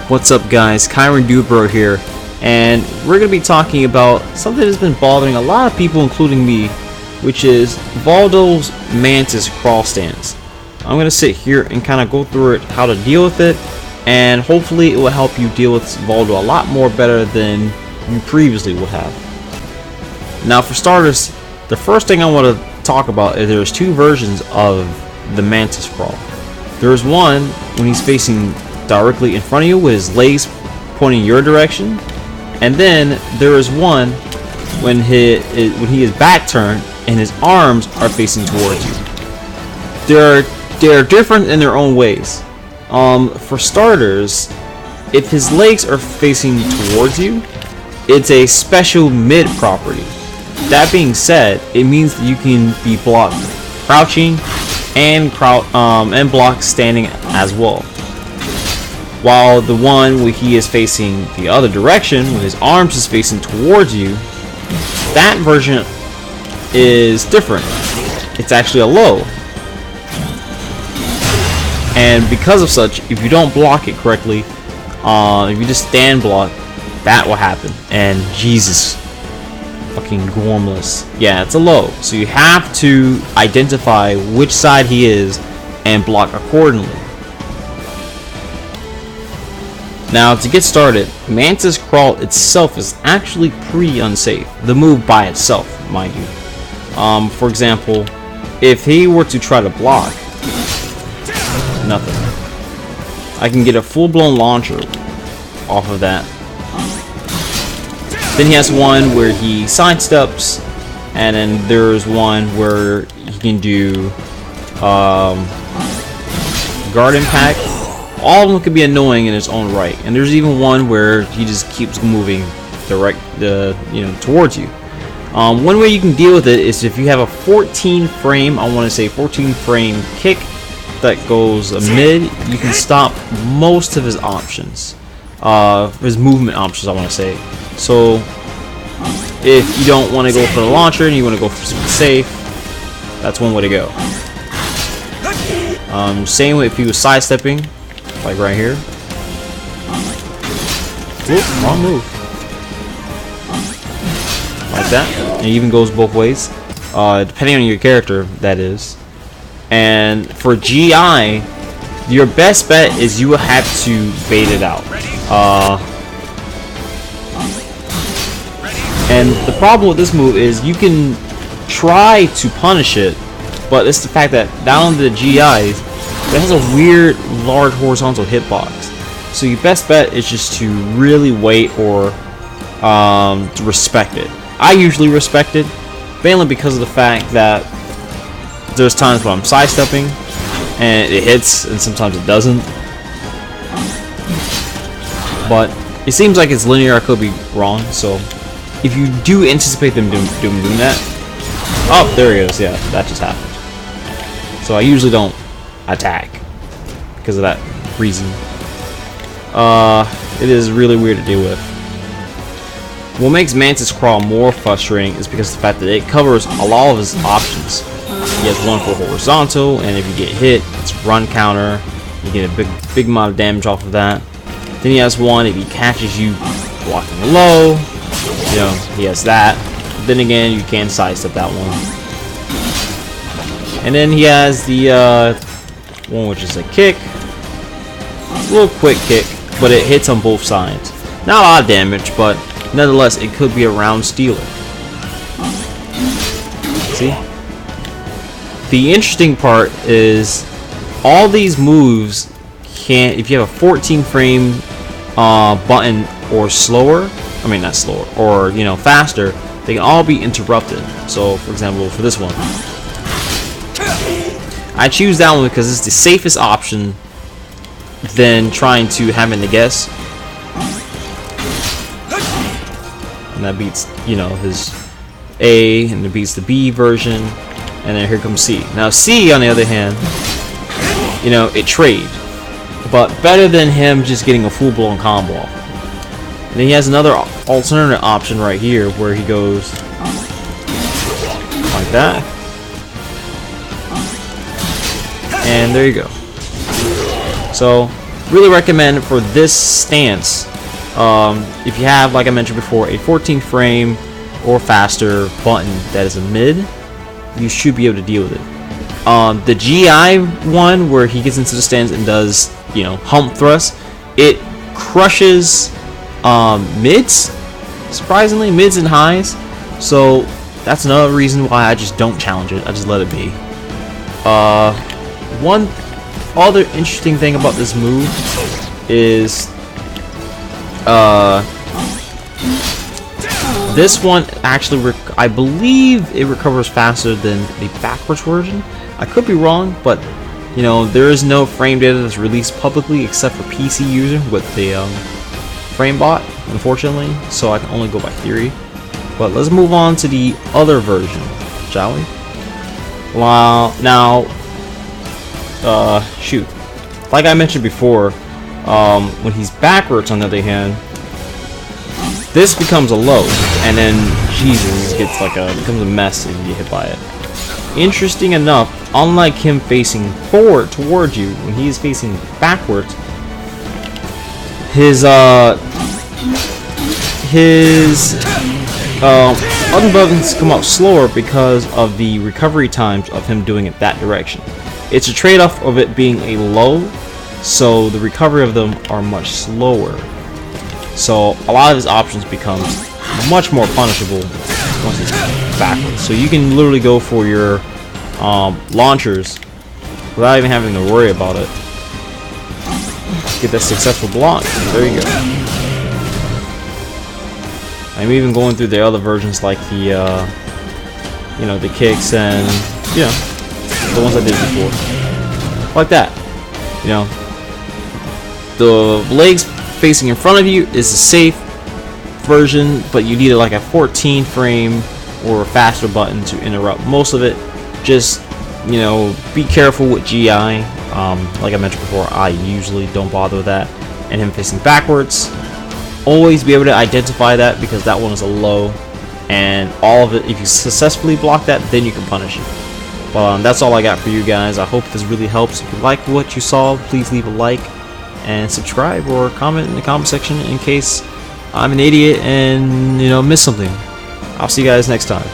What's up guys, Kyron Dudebro here, and we're going to be talking about something that's been bothering a lot of people including me, which is Voldo's mantis crawl stance. I'm going to sit here and kind of go through it, how to deal with it, and hopefully it will help you deal with Voldo a lot more better than you previously would have. Now for starters, the first thing I want to talk about is there's two versions of the mantis crawl. There's one when he's facing directly in front of you with his legs pointing your direction, and then there is one when he is back turned and his arms are facing towards you. They're different in their own ways. For starters, if his legs are facing towards you, it's a special mid property. That being said, it means that you can be blocked crouching and block standing as well. While the one where he is facing the other direction, when his arms is facing towards you, that version is different. It's actually a low. And because of such, if you don't block it correctly, if you just stand block, that will happen. And Jesus fucking gormless. Yeah, it's a low. So you have to identify which side he is and block accordingly. Now to get started, mantis crawl itself is actually pretty unsafe. The move by itself, mind you. For example, if he were to try to block, nothing. I can get a full-blown launcher off of that. Then he has one where he sidesteps, and then there's one where he can do guard impact. All of them can be annoying in its own right, and there's even one where he just keeps moving towards you. One way you can deal with it is if you have a 14 frame kick that goes mid, you can stop most of his options, his movement options I want to say. So if you don't want to go for the launcher and you want to go for something safe, that's one way to go. Same way if he was sidestepping, like right here. Whoop, wrong move. Like that. And it even goes both ways, depending on your character, that is. And for GI, your best bet is you will have to bait it out. And the problem with this move is you can try to punish it, but it's the fact that down the GIs, it has a weird large horizontal hitbox. So your best bet is just to really wait or to respect it. I usually respect it, mainly because of the fact that there's times when I'm sidestepping and it hits and sometimes it doesn't. But it seems like it's linear. I could be wrong. So if you do anticipate them doing that, oh, there he goes. Yeah, that just happened. So I usually don't attack because of that reason. It is really weird to deal with. What makes mantis crawl more frustrating is because of the fact that it covers a lot of his options. He has one for horizontal, and if you get hit, it's run counter. You get a big amount of damage off of that. Then he has one if he catches you blocking low. You know, he has that. Then again, you can sidestep that one. And then he has the one which is a kick. It's a little quick kick, but it hits on both sides. Not a lot of damage, but nonetheless, it could be a round stealer. See? The interesting part is all these moves can, if you have a 14 frame button or slower, I mean not slower, or faster, they can all be interrupted. So for example, for this one, I choose that one because it's the safest option than trying to having to guess. And that beats, his A, and it beats the B version, and then here comes C. Now C, on the other hand, it trade, but better than him just getting a full-blown combo off. And then he has another alternate option right here where he goes like that, and there you go. So Really recommend for this stance, if you have, like I mentioned before, a 14 frame or faster button that is a mid, you should be able to deal with it. The GI one, where he gets into the stance and does, you know, hump thrust, it crushes mids, surprisingly, mids and highs. So that's another reason why I just don't challenge it. I just let it be. One other interesting thing about this move is this one actually I believe it recovers faster than the backwards version. I could be wrong, but you know, there is no frame data that's released publicly except for PC user with the frame bot, unfortunately, so I can only go by theory. But let's move on to the other version, shall we? Well, now, shoot. Like I mentioned before, when he's backwards, on the other hand, this becomes a low, and then Jesus gets like becomes a mess if you get hit by it. Interesting enough, unlike him facing forward towards you, when he is facing backwards, his other buttons come out slower because of the recovery times of him doing it that direction. It's a trade-off of it being a low, so the recovery of them are much slower. So a lot of his options becomes much more punishable once it's backwards. So you can literally go for your launchers without even having to worry about it. Get that successful block. There you go. I'm even going through the other versions like the you know, the kicks and, you know, the ones I did before. Like that. You know, the legs facing in front of you is a safe version, but you need like a 14 frame or faster button to interrupt most of it. Just, you know, be careful with GI. Like I mentioned before, I usually don't bother with that. And him facing backwards, always be able to identify that because that one is a low, and all of it, if you successfully block that, then you can punish it. But that's all I got for you guys. I hope this really helps. If you like what you saw, please leave a like and subscribe or comment in the comment section in case I'm an idiot and, you know, miss something. I'll see you guys next time.